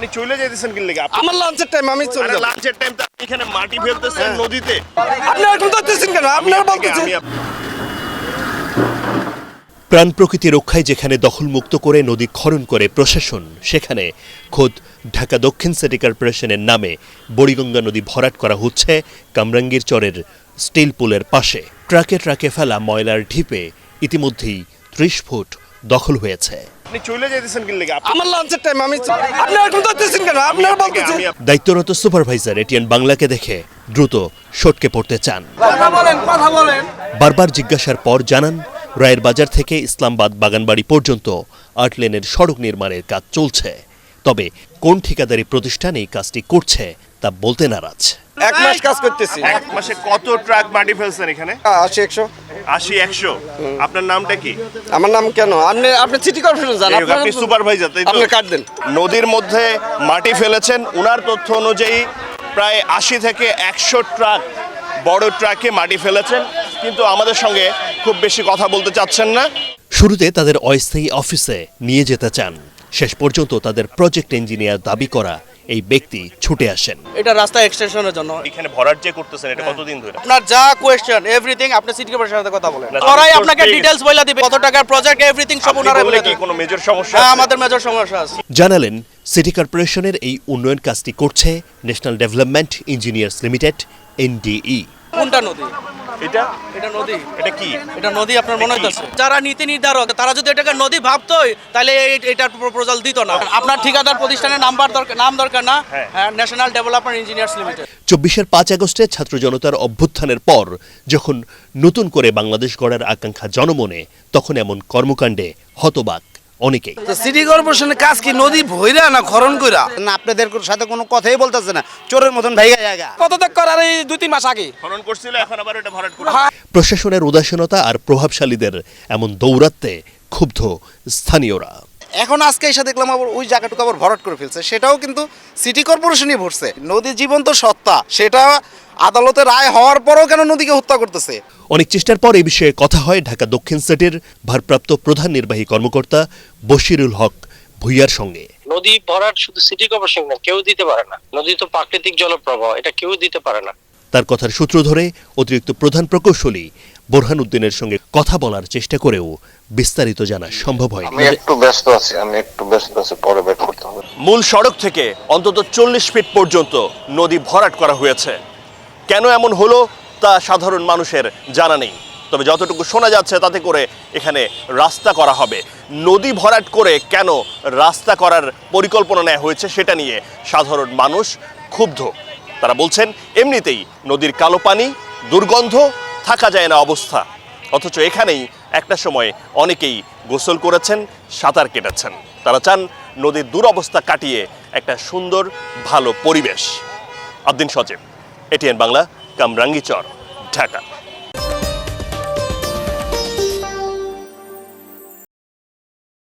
আপনি চলে যাইতেছেন কি লাগি? আমার লাঞ্চের টাইম, আমি চলে যাব। লাঞ্চের টাইম তো আপনি এখানে মাটি ফেলতেছেন নদীতে। আপনি এখন ধরতেছেন কেন? আপনারা বলতেছেন। প্রাণ প্রকৃতি রক্ষায় যেখানে দখলমুক্ত করে নদী খনন করে প্রশাসন, সেখানে খোদ ঢাকা দক্ষিণ সিটি কর্পোরেশনের নামে বুড়িগঙ্গা নদী ভরাট করা হচ্ছে কামরাঙ্গীর চরের স্টিল পুলের পাশে। ট্রাকে ট্রাকে ফেলা ময়লার ঢিপে ইতিমধ্যেই ৩০ ফুট দখল হয়েছে। আপনি চলে যাইতেছেন কি লাগি? আমার লাঞ্চের টাইম, আমি আপনারা এখন ধরতেছেন কেন? আপনারা বলতেছেন। দায়িত্বরত সুপারভাইজার এটিএন বাংলাকে দেখে দ্রুত সটকে পড়তে চান। কথা বলেন। বারবার জিজ্ঞাসার পর জানান, রায়ের বাজার থেকে ইসলামবাদ বাগানবাড়ি পর্যন্ত ৮ লেনের সড়ক নির্মাণের কাজ চলছে। তবে কোন ঠিকাদারি প্রতিষ্ঠান এই কাজটি করছে তা বলতে নারাজ। 1 মাস কাজ করতেছি। এক মাসে কত ট্রাক মাটি ফেলছেন এখানে? 80-100। 80-100। আপনার নামটা কি? আমার নাম কেন? আপনি সিটি কর্পোরেশন জান, আপনি সুপারভাইজার, তাই তো? আপনি কাট দেন। নদীর মধ্যে মাটি ফেলেছেন, উনার তথ্য অনুযায়ী প্রায় 80 থেকে 100 ট্রাক বড় ট্রাকে মাটি ফেলেছেন, কিন্তু আমাদের সঙ্গে খুব বেশি কথা বলতে চাচ্ছেন না। শুরুতে তাদের অস্থায়ী অফিসে নিয়ে যেতে চান, শেষ পর্যন্ত তাদের প্রজেক্ট ইঞ্জিনিয়ার দাবি করা এই ব্যক্তি ছুটে আসেন। এটা রাস্তা এক্সটেনশনের জন্য। এখানে ভরাট যে করতেছেন এটা কতদিন ধরে? আপনার যা কোয়েশ্চেন এভরিথিং আপনি সিটি কর্পোরেশনের সাথে কথা বলেন, না, ওরাই তো আপনাকে পেয়ে ডিটেইলস বলে দিবে, কত টাকার প্রজেক্ট এভরিথিং সব আপনি ওনারাই বললে বলে কি দিবে। কোনো মেজর সমস্যা হ্যাঁ, আছে? আমাদের মেজর সমস্যা আছে। জানালেন, সিটি কর্পোরেশনের এই উন্নয়ন কাজটি করছে national development engineers limited NDE। কোনটা নদী? এটা এটা নদী। এটা কি? এটা নদী আপনার মনে হইতাছে? যারা নীতি নির্ধারক তারা যদি এটাকে নদী ভাবতোই তাহলে এটার প্রপোজাল দিত না। আপনার ঠিকাদার প্রতিষ্ঠানের নাম দরকার না। হ্যাঁ, ন্যাশনাল ডেভেলপমেন্ট ইঞ্জিনিয়ার্স লিমিটেড। 24-এর 5 আগস্টে ছাত্র জনতার অভ্যুত্থানের পর যখন নতুন করে বাংলাদেশ গড়ার আকাঙ্ক্ষা জনমনে, তখন এমন কর্মকাণ্ডে হতবাক অনেকেই। সিটি কর্পোরেশনের কাজ কি নদী ভইরা না খনন কইরা? না, আপনাদের সাথে কোনো কথাই বলতেছে না, চোরের মতন ভাইগা জায়গা। পদত্যাগ করার এই 2-3 মাস আগে খনন করছিল, এখন আবার এটা ভরাট করছে। প্রশাসনের উদাসীনতা আর প্রভাবশালীদের এমন দৌরাত্মে ক্ষুব্ধ স্থানীয়রা। এখন আজকে এসে দেখলাম আবার ওই জায়গাটুকু আবার ভরাট করে ফেলছে, সেটাও কিন্তু সিটি কর্পোরেশনই ভরছে। নদী জীবন্ত সত্তা, সেটা আদালতে রায় হওয়ার পরেও কেন নদীকে হত্যা করতেছে? অনেক চেষ্টার পর এই বিষয়ে কথা হয় ঢাকা দক্ষিণ সিটির ভারপ্রাপ্ত প্রধান নির্বাহী কর্মকর্তা বশিরুল হক ভুইয়ার সঙ্গে। নদী ভরাট শুধু সিটি কর্পোরেশন না, কেউ দিতে পারে না। নদী তো প্রাকৃতিক জলপ্রবাহ, এটা কেউ দিতে পারে না। তার কথার সূত্র ধরে অতিরিক্ত প্রধান প্রকৌশলী বোরহান উদ্দিনের সঙ্গে কথা বলার চেষ্টা করেও বিস্তারিত জানা সম্ভব হয়নি। আমি একটু ব্যস্ত আছি, পরে ব্যাক করতে হবে। মূল সড়ক থেকে অন্তত 40 ফিট পর্যন্ত নদী ভরাট করা হয়েছে। কেন এমন হলো তা সাধারণ মানুষের জানা নেই, তবে যতটুকু শোনা যাচ্ছে তাতে করে এখানে রাস্তা করা হবে। নদী ভরাট করে কেন রাস্তা করার পরিকল্পনা নেওয়া হয়েছে সেটা নিয়ে সাধারণ মানুষ ক্ষুব্ধ। তারা বলছেন, এমনিতেই নদীর কালো পানি, দুর্গন্ধ, থাকা যায় না অবস্থা, অথচ এখানেই একটা সময় অনেকেই গোসল করেছেন, সাঁতার কেটেছেন। তারা চান নদীর দুরবস্থা কাটিয়ে একটা সুন্দর ভালো পরিবেশ। আবদিন সজীব, এটিএন বাংলা, কামরাঙ্গীচর, ঢাকা।